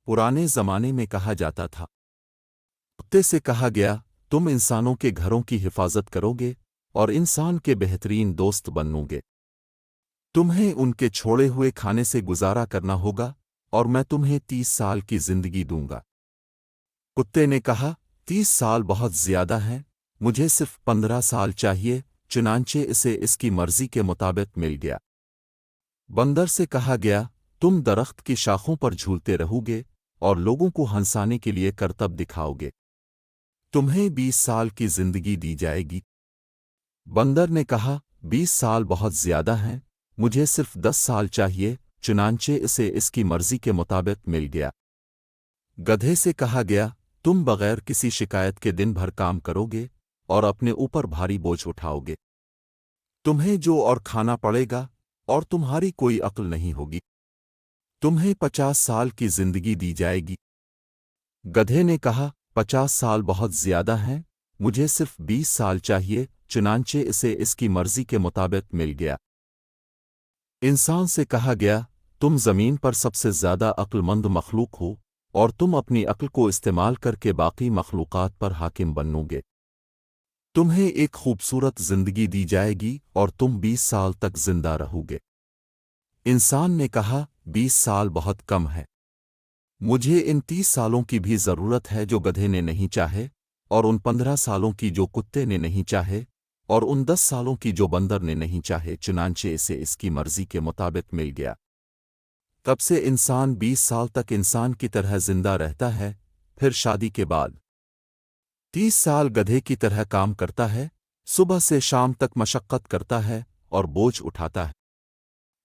पुराने जमाने में कहा जाता था। कुत्ते से कहा गया, तुम इंसानों के घरों की हिफाजत करोगे और इंसान के बेहतरीन दोस्त बनोगे। तुम्हें उनके छोड़े हुए खाने से गुजारा करना होगा और मैं तुम्हें 30 साल की जिंदगी दूंगा। कुत्ते ने कहा, 30 साल बहुत ज्यादा हैं, मुझे सिर्फ 15 साल चाहिए। चुनांचे इसे इसकी मर्जी के मुताबिक मिल गया। बंदर से कहा गया, तुम दरख्त की शाखों पर झूलते रहोगे और लोगों को हंसाने के लिए करतब दिखाओगे। तुम्हें 20 साल की जिंदगी दी जाएगी। बंदर ने कहा, 20 साल बहुत ज्यादा हैं, मुझे सिर्फ 10 साल चाहिए। चुनांचे इसे इसकी मर्जी के मुताबिक मिल गया। गधे से कहा गया, तुम बगैर किसी शिकायत के दिन भर काम करोगे और अपने ऊपर भारी बोझ उठाओगे। तुम्हें जो और खाना पड़ेगा और तुम्हारी कोई अक्ल नहीं होगी। तुम्हें 50 साल की जिंदगी दी जाएगी। गधे ने कहा, 50 साल बहुत ज्यादा हैं, मुझे सिर्फ 20 साल चाहिए। चुनांचे इसे इसकी मर्जी के मुताबिक मिल गया। इंसान से कहा गया, तुम जमीन पर सबसे ज्यादा अक्लमंद मखलूक हो और तुम अपनी अक्ल को इस्तेमाल करके बाकी मखलूकात पर हाकिम बनोगे। तुम्हें एक खूबसूरत जिंदगी दी जाएगी और तुम 20 साल तक जिंदा रहोगे। इंसान ने कहा, 20 साल बहुत कम है, मुझे इन 30 सालों की भी जरूरत है जो गधे ने नहीं चाहे, और उन 15 सालों की जो कुत्ते ने नहीं चाहे, और उन 10 सालों की जो बंदर ने नहीं चाहे। चुनांचे इसे इसकी मर्जी के मुताबिक मिल गया। तब से इंसान 20 साल तक इंसान की तरह जिंदा रहता है। फिर शादी के बाद 30 साल गधे की तरह काम करता है, सुबह से शाम तक मशक्कत करता है और बोझ उठाता है।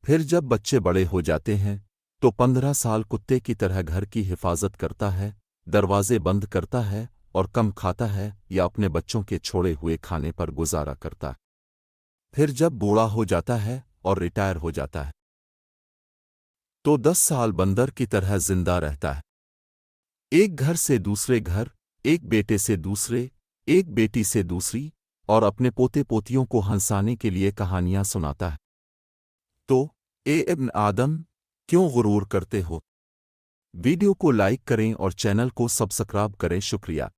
फिर जब बच्चे बड़े हो जाते हैं तो 15 साल कुत्ते की तरह घर की हिफाजत करता है, दरवाजे बंद करता है और कम खाता है या अपने बच्चों के छोड़े हुए खाने पर गुजारा करता है। फिर जब बूढ़ा हो जाता है और रिटायर हो जाता है तो 10 साल बंदर की तरह जिंदा रहता है। एक घर से दूसरे घर, एक बेटे से दूसरे, एक बेटी से दूसरी, और अपने पोते पोतियों को हंसाने के लिए कहानियां सुनाता है। तो ए इब्न आदम, क्यों गुरूर करते हो? वीडियो को लाइक करें और चैनल को सब्सक्राइब करें। शुक्रिया।